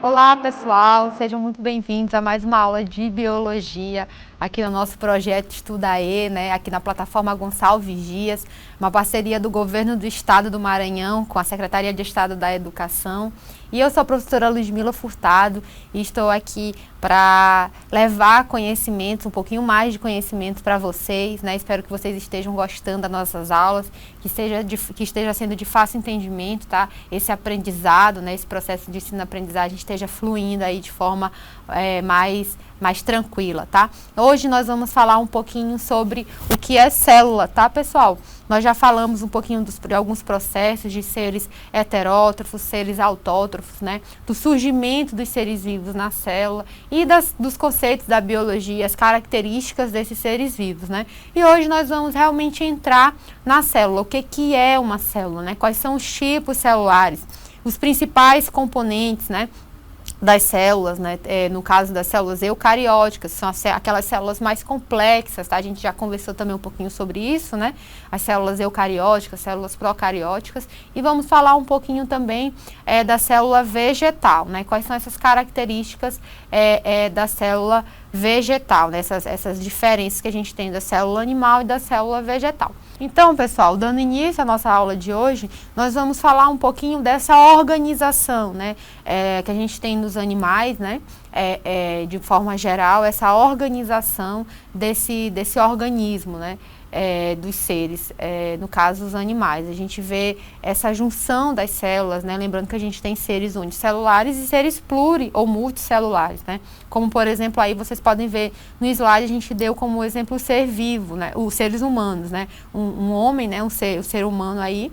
Olá, pessoal, sejam muito bem-vindos a mais uma aula de biologia aqui no nosso projeto Estudaê, né? Aqui na plataforma Gonçalves Dias, uma parceria do Governo do Estado do Maranhão com a Secretaria de Estado da Educação. E eu sou a professora Ludmila Furtado e estou aqui para levar conhecimento, um pouquinho mais de conhecimento para vocês, né? Espero que vocês estejam gostando das nossas aulas, que esteja sendo de fácil entendimento, tá? Esse aprendizado, né? Esse processo de ensino-aprendizagem esteja fluindo aí de forma mais tranquila, tá? Hoje nós vamos falar um pouquinho sobre o que é célula, tá, pessoal? Nós já falamos um pouquinho de alguns processos de seres heterótrofos, seres autótrofos, né? Do surgimento dos seres vivos na célula e dos conceitos da biologia, as características desses seres vivos, né? E hoje nós vamos realmente entrar na célula. O que é uma célula, né? Quais são os tipos celulares, os principais componentes, né? Das células, né? No caso das células eucarióticas, são aquelas células mais complexas, tá? A gente já conversou também um pouquinho sobre isso, né? As células eucarióticas, células procarióticas, e vamos falar um pouquinho também da célula vegetal, né? Quais são essas características da célula vegetal, né? Essas diferenças que a gente tem da célula animal e da célula vegetal. Então, pessoal, dando início à nossa aula de hoje, nós vamos falar um pouquinho dessa organização, né, que a gente tem nos animais, né, de forma geral, essa organização desse organismo, né, dos seres, no caso os animais. A gente vê essa junção das células, né, lembrando que a gente tem seres unicelulares e seres pluri ou multicelulares, né, como por exemplo aí vocês podem ver no slide, a gente deu como exemplo o ser vivo, né, os seres humanos, né, um homem, né, o ser humano aí,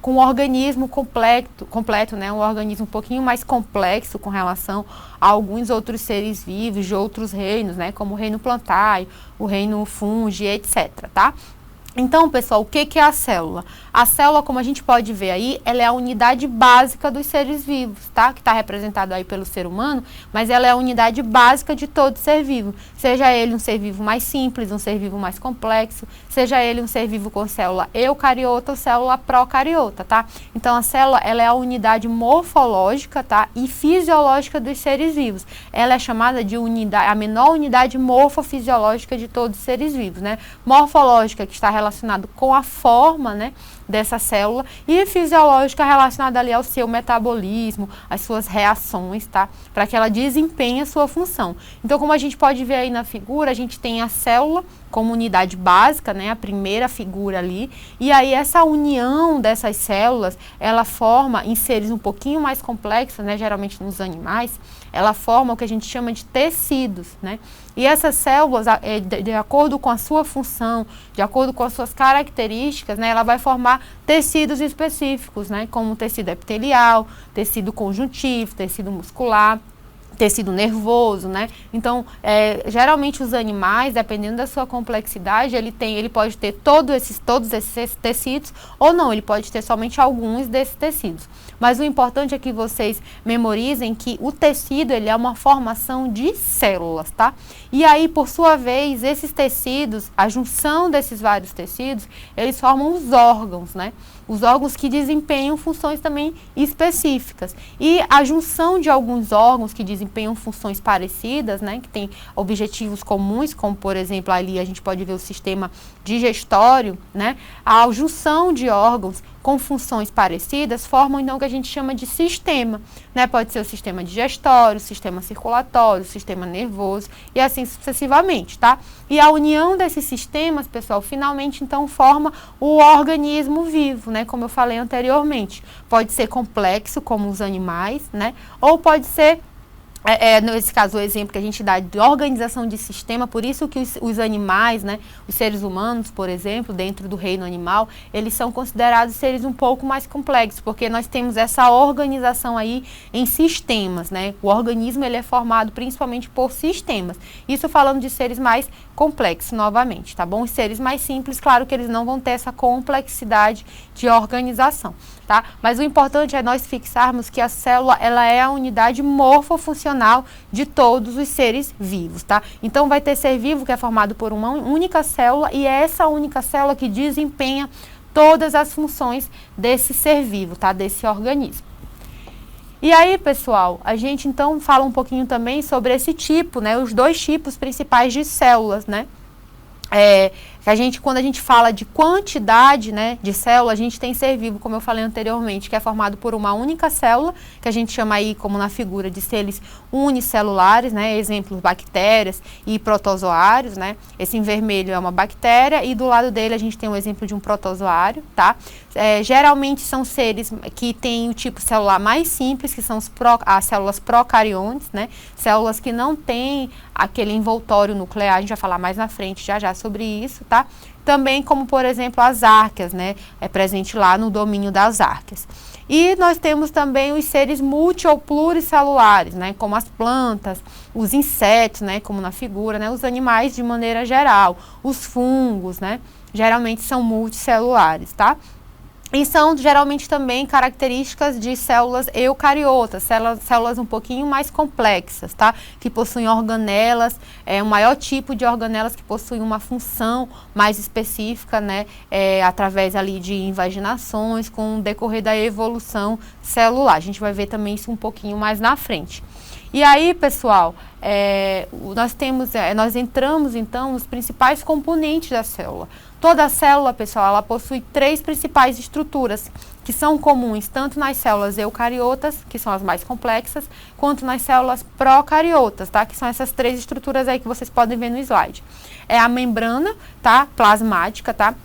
com um organismo completo, né, um organismo um pouquinho mais complexo com relação a alguns outros seres vivos de outros reinos, né, como o reino plantário, o reino fungi, etc, tá? Então, pessoal, o que é a célula? A célula, como a gente pode ver aí, ela é a unidade básica dos seres vivos, tá? Que está representado aí pelo ser humano, mas ela é a unidade básica de todo ser vivo. Seja ele um ser vivo mais simples, um ser vivo mais complexo, seja ele um ser vivo com célula eucariota ou célula procariota, tá? Então, a célula, ela é a unidade morfológica, tá? E fisiológica dos seres vivos. Ela é chamada de a menor unidade morfofisiológica de todos os seres vivos, né? Morfológica, que está relacionado com a forma, né, dessa célula, e fisiológica relacionada ali ao seu metabolismo, às suas reações, tá? Para que ela desempenhe a sua função. Então, como a gente pode ver aí na figura, a gente tem a célula como unidade básica, né, a primeira figura ali, e aí essa união dessas células, ela forma em seres um pouquinho mais complexos, né, geralmente nos animais, ela forma o que a gente chama de tecidos, né? E essas células, de acordo com a sua função, de acordo com as suas características, né, ela vai formar tecidos específicos, né, como tecido epitelial, tecido conjuntivo, tecido muscular, tecido nervoso, né? Então, geralmente os animais, dependendo da sua complexidade, ele pode ter todos esses tecidos, ou não, ele pode ter somente alguns desses tecidos. Mas o importante é que vocês memorizem que o tecido, ele é uma formação de células, tá? E aí, por sua vez, esses tecidos, a junção desses vários tecidos, eles formam os órgãos, né? Os órgãos que desempenham funções também específicas. E a junção de alguns órgãos que desempenham funções parecidas, né, que tem objetivos comuns, como por exemplo ali a gente pode ver o sistema digestório, né, a junção de órgãos com funções parecidas formam então o que a gente chama de sistema, né? Pode ser o sistema digestório, o sistema circulatório, o sistema nervoso e assim sucessivamente, tá? E a união desses sistemas, pessoal, finalmente então forma o organismo vivo, né? Como eu falei anteriormente, pode ser complexo como os animais, né? Ou pode ser nesse caso, o exemplo que a gente dá de organização de sistema, por isso que os animais, né, os seres humanos, por exemplo, dentro do reino animal, eles são considerados seres um pouco mais complexos, porque nós temos essa organização aí em sistemas, né? O organismo, ele é formado principalmente por sistemas. Isso falando de seres mais complexos, novamente, tá bom? Os seres mais simples, claro que eles não vão ter essa complexidade de organização, tá? Mas o importante é nós fixarmos que a célula, ela é a unidade morfofuncional de todos os seres vivos, tá? Então, vai ter ser vivo que é formado por uma única célula e é essa única célula que desempenha todas as funções desse ser vivo, tá? Desse organismo. E aí, pessoal, a gente então fala um pouquinho também sobre esse tipo, né, os dois tipos principais de células, né? Quando a gente fala de quantidade, né, de célula, a gente tem ser vivo, como eu falei anteriormente, que é formado por uma única célula, que a gente chama aí, como na figura, de seres unicelulares, né, exemplos, bactérias e protozoários, né. Esse em vermelho é uma bactéria e do lado dele a gente tem um exemplo de um protozoário, tá. Geralmente são seres que têm o tipo celular mais simples, que são as células procariontes, né, células que não têm aquele envoltório nuclear, a gente vai falar mais na frente já sobre isso, tá? Também como, por exemplo, as árqueas, né? É presente lá no domínio das árqueas. E nós temos também os seres multi ou pluricelulares, né? Como as plantas, os insetos, né? Como na figura, né? Os animais de maneira geral, os fungos, né? Geralmente são multicelulares, tá? E são geralmente também características de células eucariotas, células um pouquinho mais complexas, tá? Que possuem organelas, um maior tipo de organelas que possuem uma função mais específica, né? Através ali de invaginações com o decorrer da evolução celular. A gente vai ver também isso um pouquinho mais na frente. E aí, pessoal, nós entramos então nos principais componentes da célula. Toda célula, pessoal, ela possui 3 principais estruturas, que são comuns tanto nas células eucariotas, que são as mais complexas, quanto nas células procariotas, tá? Que são essas 3 estruturas aí que vocês podem ver no slide. É a membrana, tá? Plasmática, tá?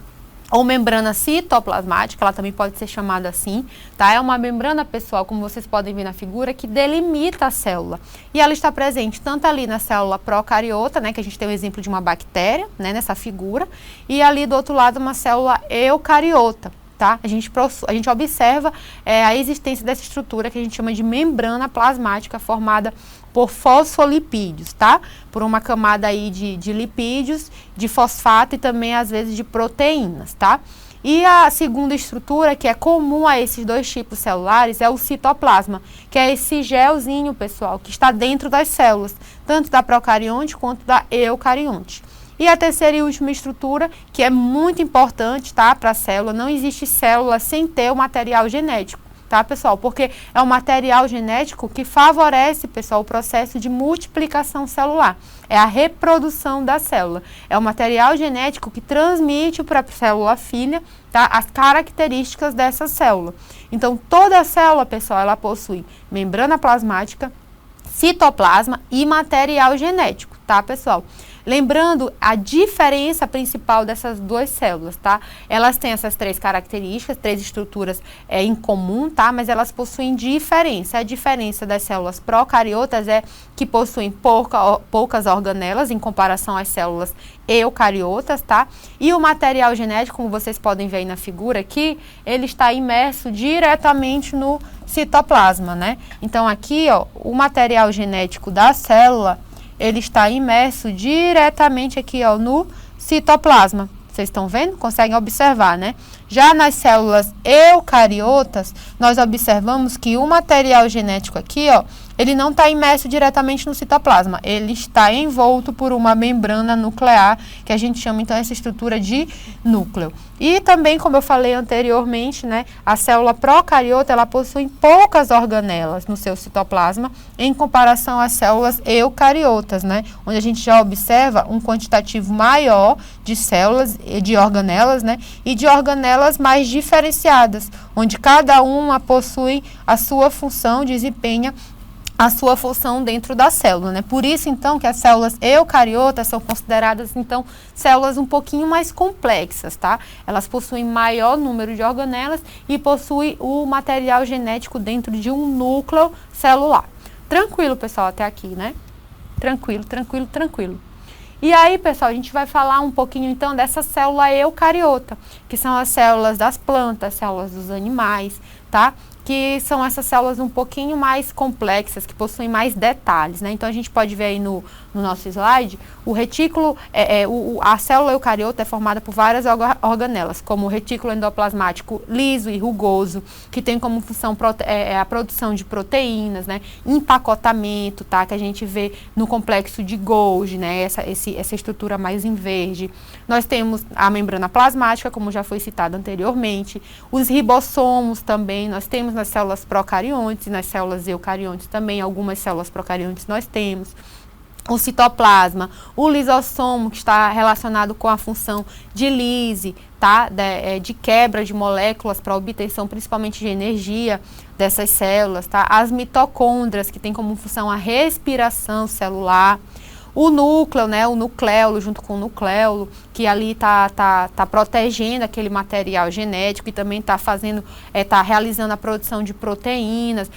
Ou membrana citoplasmática, ela também pode ser chamada assim, tá? É uma membrana, pessoal, como vocês podem ver na figura, que delimita a célula. E ela está presente tanto ali na célula procariota, né, que a gente tem o exemplo de uma bactéria, né, nessa figura, e ali do outro lado uma célula eucariota, tá? A gente observa a existência dessa estrutura que a gente chama de membrana plasmática formada por fosfolipídios, tá? Por uma camada aí de lipídios, de fosfato e também às vezes de proteínas, tá? E a segunda estrutura, que é comum a esses 2 tipos celulares, é o citoplasma, que é esse gelzinho, pessoal, que está dentro das células, tanto da procarionte quanto da eucarionte. E a terceira e última estrutura, que é muito importante, tá, para a célula, não existe célula sem ter o material genético. Tá, pessoal? Porque é um material genético que favorece, pessoal, o processo de multiplicação celular. É a reprodução da célula. É o material genético que transmite para a célula filha, tá, as características dessa célula. Então, toda célula, pessoal, ela possui membrana plasmática, citoplasma e material genético, tá, pessoal? Lembrando a diferença principal dessas 2 células, tá? Elas têm essas 3 características, 3 estruturas em comum, tá? Mas elas possuem diferença. A diferença das células procariotas é que possuem poucas organelas em comparação às células eucariotas, tá? E o material genético, como vocês podem ver aí na figura aqui, ele está imerso diretamente no citoplasma, né? Então aqui, ó, o material genético da célula, ele está imerso diretamente aqui, ó, no citoplasma. Vocês estão vendo? Conseguem observar, né? Já nas células eucariotas, nós observamos que o material genético aqui, ó, ele não está imerso diretamente no citoplasma, ele está envolto por uma membrana nuclear, que a gente chama, então, essa estrutura de núcleo. E também, como eu falei anteriormente, né, a célula procariota, ela possui poucas organelas no seu citoplasma, em comparação às células eucariotas, né, onde a gente já observa um quantitativo maior de células, de organelas, né, e de organelas mais diferenciadas, onde cada uma possui a sua função, desempenha a sua função dentro da célula, né? Por isso, então, que as células eucariotas são consideradas, então, células um pouquinho mais complexas, tá? Elas possuem maior número de organelas e possuem o material genético dentro de um núcleo celular. Tranquilo, pessoal, até aqui, né? Tranquilo, tranquilo, tranquilo. E aí, pessoal, a gente vai falar um pouquinho, então, dessa célula eucariota, que são as células das plantas, células dos animais, tá? Que são essas células um pouquinho mais complexas, que possuem mais detalhes, né? Então, a gente pode ver aí no nosso slide, o retículo, a célula eucariota é formada por várias organelas, como o retículo endoplasmático liso e rugoso, que tem como função a produção de proteínas, né? Empacotamento, tá? Que a gente vê no complexo de Golgi, né? Essa estrutura mais em verde. Nós temos a membrana plasmática, como já foi citado anteriormente, os ribossomos também, nós temos nas células procariontes, nas células eucariontes também, algumas células procariontes nós temos. O citoplasma, o lisossomo, que está relacionado com a função de lise, tá? De quebra de moléculas para obtenção principalmente de energia dessas células, tá? As mitocôndrias, que tem como função a respiração celular. O núcleo, né, o nucleolo, junto com o nucleolo, que ali tá protegendo aquele material genético e também está fazendo, tá realizando a produção de proteínas,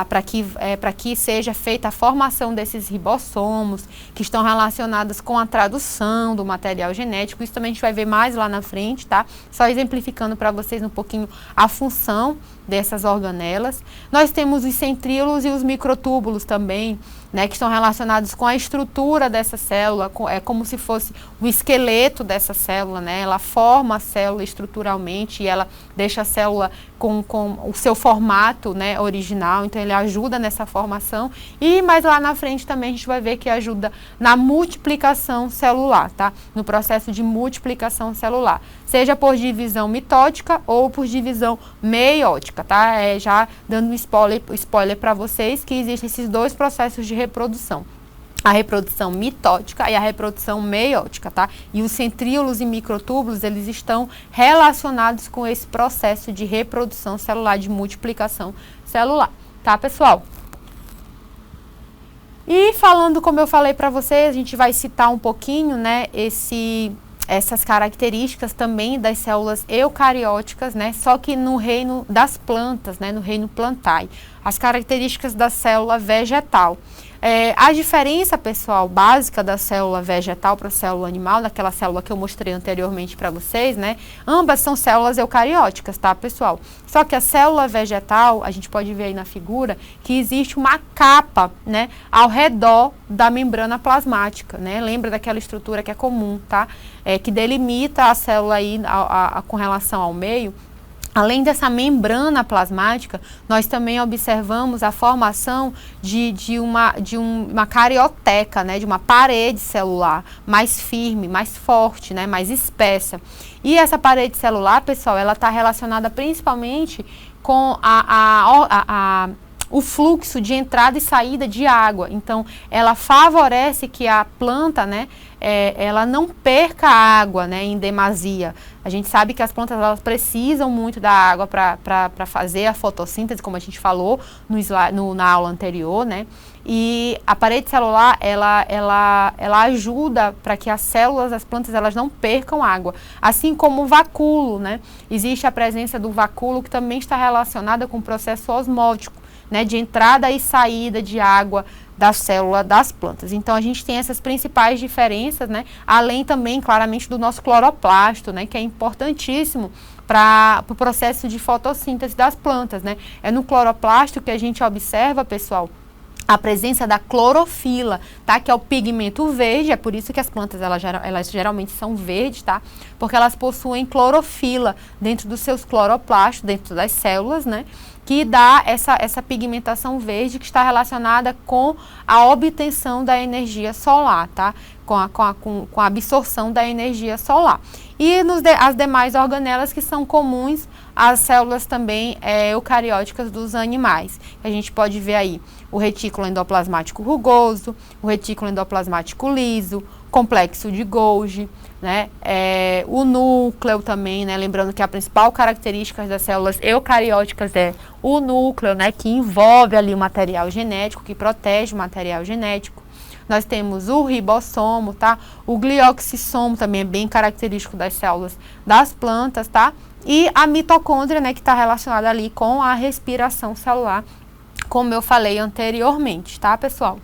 para que seja feita a formação desses ribossomos, que estão relacionadas com a tradução do material genético. Isso também a gente vai ver mais lá na frente, tá? Só exemplificando para vocês um pouquinho a função dessas organelas. Nós temos os centríolos e os microtúbulos também, né, que estão relacionados com a estrutura dessa célula, é como se fosse o esqueleto dessa célula, né? Ela forma a célula estruturalmente e ela deixa a célula com o seu formato, né, original, então ele ajuda nessa formação e mais lá na frente também a gente vai ver que ajuda na multiplicação celular, tá? No processo de multiplicação celular, seja por divisão mitótica ou por divisão meiótica, tá? Já dando um spoiler para vocês que existem esses dois processos de reprodução. A reprodução mitótica e a reprodução meiótica, tá? E os centríolos e microtúbulos, eles estão relacionados com esse processo de reprodução celular, de multiplicação celular, tá, pessoal? E falando, como eu falei para vocês, a gente vai citar um pouquinho, né, essas características também das células eucarióticas, né, só que no reino das plantas, né, no reino plantae, as características da célula vegetal. A diferença, pessoal, básica da célula vegetal para a célula animal, daquela célula que eu mostrei anteriormente para vocês, né? Ambas são células eucarióticas, tá, pessoal? Só que a célula vegetal, a gente pode ver aí na figura, que existe uma capa, né, ao redor da membrana plasmática, né? Lembra daquela estrutura que é comum, tá? Que delimita a célula aí com relação ao meio. Além dessa membrana plasmática, nós também observamos a formação de uma carioteca, né, de uma parede celular mais firme, mais forte, né, mais espessa. E essa parede celular, pessoal, ela está relacionada principalmente com o fluxo de entrada e saída de água. Então, ela favorece que a planta, né, ela não perca água, né, em demasia. A gente sabe que as plantas elas precisam muito da água para fazer a fotossíntese, como a gente falou na aula anterior, né? E a parede celular, ela ajuda para que as células das plantas elas não percam água. Assim como o vacúolo, né? Existe a presença do vacúolo que também está relacionada com o processo osmótico, né? De entrada e saída de água da célula das plantas. Então, a gente tem essas principais diferenças, né? Além também, claramente, do nosso cloroplasto, né? Que é importantíssimo para o processo de fotossíntese das plantas, né? É no cloroplasto que a gente observa, pessoal, a presença da clorofila, tá? Que é o pigmento verde, é por isso que as plantas elas geralmente são verdes, tá? Porque elas possuem clorofila dentro dos seus cloroplastos, dentro das células, né? Que dá essa pigmentação verde que está relacionada com a obtenção da energia solar, tá? Com a absorção da energia solar. E as demais organelas que são comuns às células também eucarióticas dos animais. A gente pode ver aí o retículo endoplasmático rugoso, o retículo endoplasmático liso, complexo de Golgi, né? O núcleo também, né? Lembrando que a principal característica das células eucarióticas é o núcleo, né? Que envolve ali o material genético, que protege o material genético. Nós temos o ribossomo, tá? O glioxissomo também é bem característico das células das plantas, tá? E a mitocôndria, né? Que está relacionada ali com a respiração celular, como eu falei anteriormente, tá, pessoal?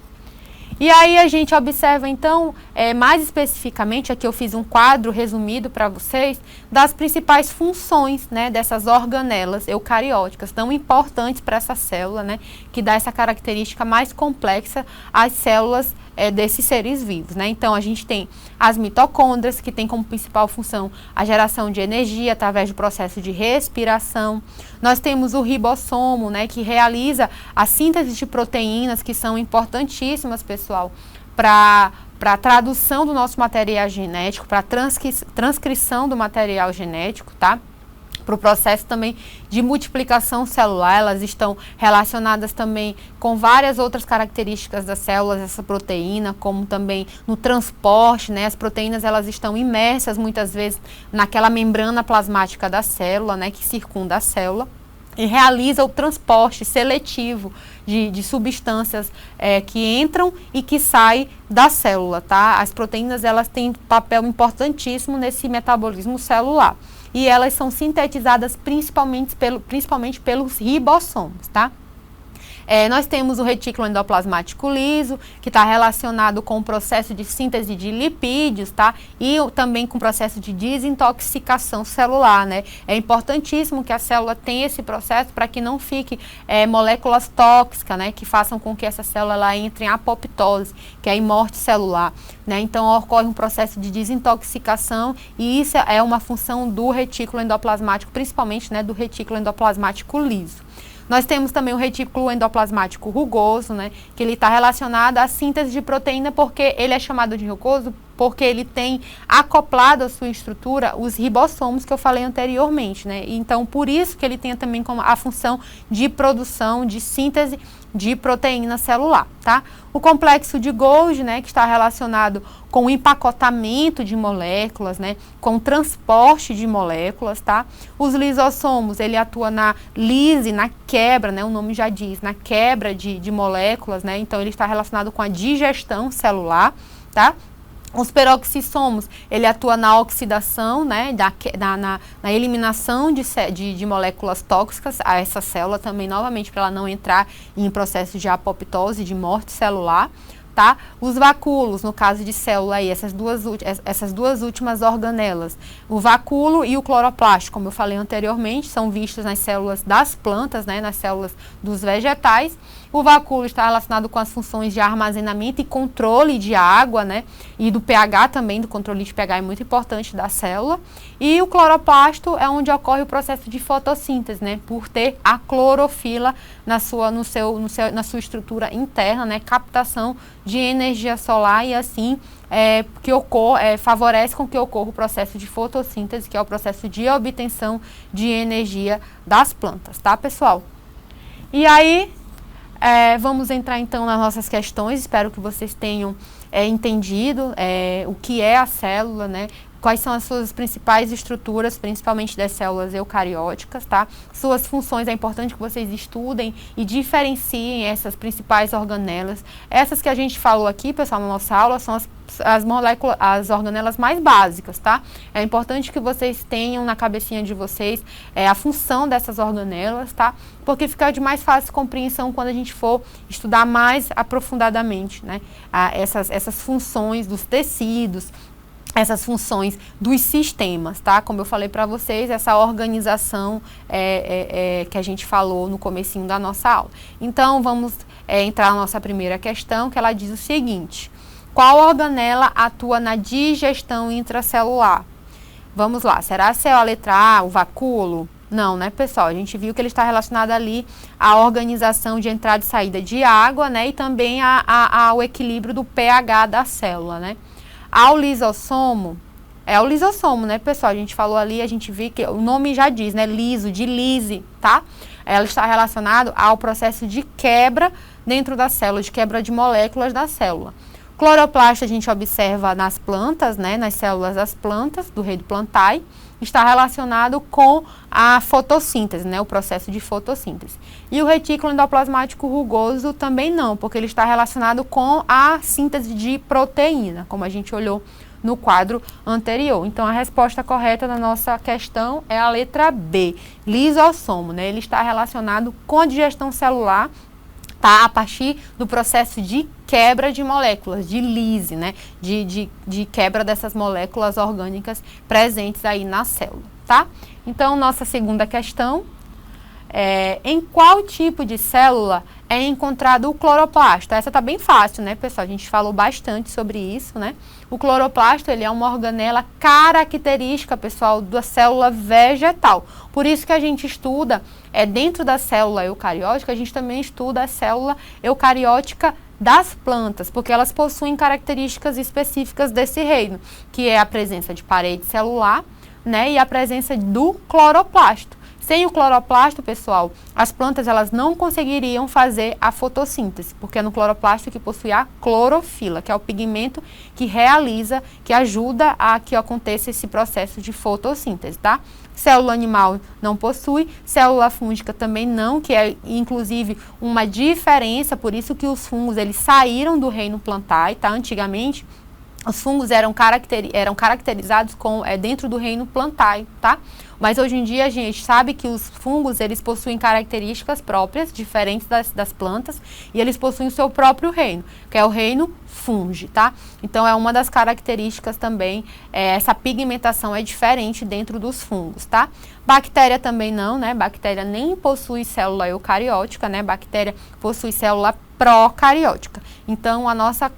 E aí a gente observa, então, mais especificamente, aqui eu fiz um quadro resumido para vocês, das principais funções, né, dessas organelas eucarióticas, tão importantes para essa célula, né, que dá essa característica mais complexa às células desses seres vivos, né? Então, a gente tem as mitocôndrias, que tem como principal função a geração de energia através do processo de respiração. Nós temos o ribossomo, né, que realiza a síntese de proteínas, que são importantíssimas, pessoal, para a tradução do nosso material genético, para a transcrição do material genético, tá? para o processo também de multiplicação celular. Elas estão relacionadas também com várias outras características das células, essa proteína, como também no transporte, né? As proteínas, elas estão imersas muitas vezes naquela membrana plasmática da célula, né? Que circunda a célula e realiza o transporte seletivo de substâncias que entram e que saem da célula, tá? As proteínas, elas têm papel importantíssimo nesse metabolismo celular. E elas são sintetizadas principalmente pelos ribossomos, tá? Nós temos o retículo endoplasmático liso, que está relacionado com o processo de síntese de lipídios, tá? E também com o processo de desintoxicação celular, né? É importantíssimo que a célula tenha esse processo para que não fique moléculas tóxicas, né? Que façam com que essa célula ela entre em apoptose, que é em morte celular, né? Então ocorre um processo de desintoxicação e isso é uma função do retículo endoplasmático, principalmente, né, do retículo endoplasmático liso. Nós temos também o retículo endoplasmático rugoso, né, que ele está relacionado à síntese de proteína, porque ele é chamado de rugoso porque ele tem acoplado à sua estrutura os ribossomos que eu falei anteriormente, né? Então, por isso que ele tem também como a função de produção, de síntese de proteína celular, tá? O complexo de Golgi, né, que está relacionado com o empacotamento de moléculas, né, com o transporte de moléculas, tá? Os lisossomos, ele atua na lise, na quebra, né, o nome já diz, na quebra de moléculas, né? Então, ele está relacionado com a digestão celular, tá? Os peroxissomos, ele atua na oxidação, né, na eliminação de moléculas tóxicas a essa célula também, novamente, para ela não entrar em processo de apoptose, de morte celular, tá? Os vacúolos, no caso de célula aí, essas duas últimas organelas, o vacúolo e o cloroplasto, como eu falei anteriormente, são vistos nas células das plantas, né, nas células dos vegetais. O vacúolo está relacionado com as funções de armazenamento e controle de água, né? E do pH também, do controle de pH é muito importante da célula. E o cloroplasto é onde ocorre o processo de fotossíntese, né? Por ter a clorofila na sua estrutura interna, né? Captação de energia solar e assim favorece com que ocorra o processo de fotossíntese, que é o processo de obtenção de energia das plantas, tá, pessoal? E aí, vamos entrar então nas nossas questões. Espero que vocês tenham entendido o que é a célula, né? Quais são as suas principais estruturas, principalmente das células eucarióticas, tá? Suas funções, é importante que vocês estudem e diferenciem essas principais organelas. Essas que a gente falou aqui, pessoal, na nossa aula, são as organelas mais básicas, tá? É importante que vocês tenham na cabecinha de vocês a função dessas organelas, tá? Porque fica de mais fácil compreensão quando a gente for estudar mais aprofundadamente, né? Essas funções dos tecidos, essas funções dos sistemas, tá? Como eu falei para vocês, essa organização que a gente falou no comecinho da nossa aula. Então, vamos entrar na nossa primeira questão, que ela diz o seguinte: qual organela atua na digestão intracelular? Vamos lá, será a letra A, o vacúolo? Não, né, pessoal? A gente viu que ele está relacionado ali à organização de entrada e saída de água, né? E também ao equilíbrio do pH da célula, né? Ao lisossomo, é o lisossomo, né, pessoal? A gente falou ali, a gente viu que o nome já diz, né? Liso, de lise, tá? Ela está relacionado ao processo de quebra dentro da célula, de quebra de moléculas da célula. Cloroplasto a gente observa nas plantas, né? Nas células das plantas, do reino plantae, está relacionado com a fotossíntese, né? O processo de fotossíntese. E o retículo endoplasmático rugoso também não, porque ele está relacionado com a síntese de proteína, como a gente olhou no quadro anterior. Então, a resposta correta da nossa questão é a letra B, lisossomo, né? Ele está relacionado com a digestão celular, tá? A partir do processo de quebra de moléculas, de lise, né? De quebra dessas moléculas orgânicas presentes aí na célula, tá? Então, nossa segunda questão é: em qual tipo de célula é encontrado o cloroplasto? Essa tá bem fácil, né, pessoal? A gente falou bastante sobre isso, né? O cloroplasto, ele é uma organela característica, pessoal, da célula vegetal. Por isso que a gente estuda, dentro da célula eucariótica, a gente também estuda a célula eucariótica das plantas, porque elas possuem características específicas desse reino, que é a presença de parede celular, né, e a presença do cloroplasto. Sem o cloroplasto, pessoal, as plantas elas não conseguiriam fazer a fotossíntese, porque é no cloroplasto que possui a clorofila, que é o pigmento que realiza, que ajuda a que aconteça esse processo de fotossíntese, tá? Célula animal não possui, célula fúngica também não, que é inclusive uma diferença, por isso que os fungos eles saíram do reino plantae, tá? Antigamente, os fungos eram caracterizados dentro do reino plantae, tá? Mas hoje em dia a gente sabe que os fungos eles possuem características próprias, diferentes das plantas, e eles possuem o seu próprio reino, que é o reino fungi, tá? Então é uma das características também, essa pigmentação é diferente dentro dos fungos, tá? Bactéria também não, né? Bactéria nem possui célula eucariótica, né? Bactéria possui célula procariótica. Então a nossa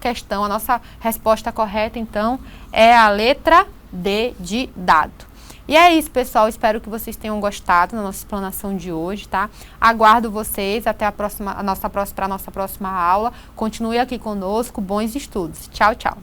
resposta correta então é a letra D de dado. E é isso, pessoal. Espero que vocês tenham gostado da nossa explanação de hoje, tá? Aguardo vocês até a nossa próxima aula. Continue aqui conosco. Bons estudos. Tchau, tchau.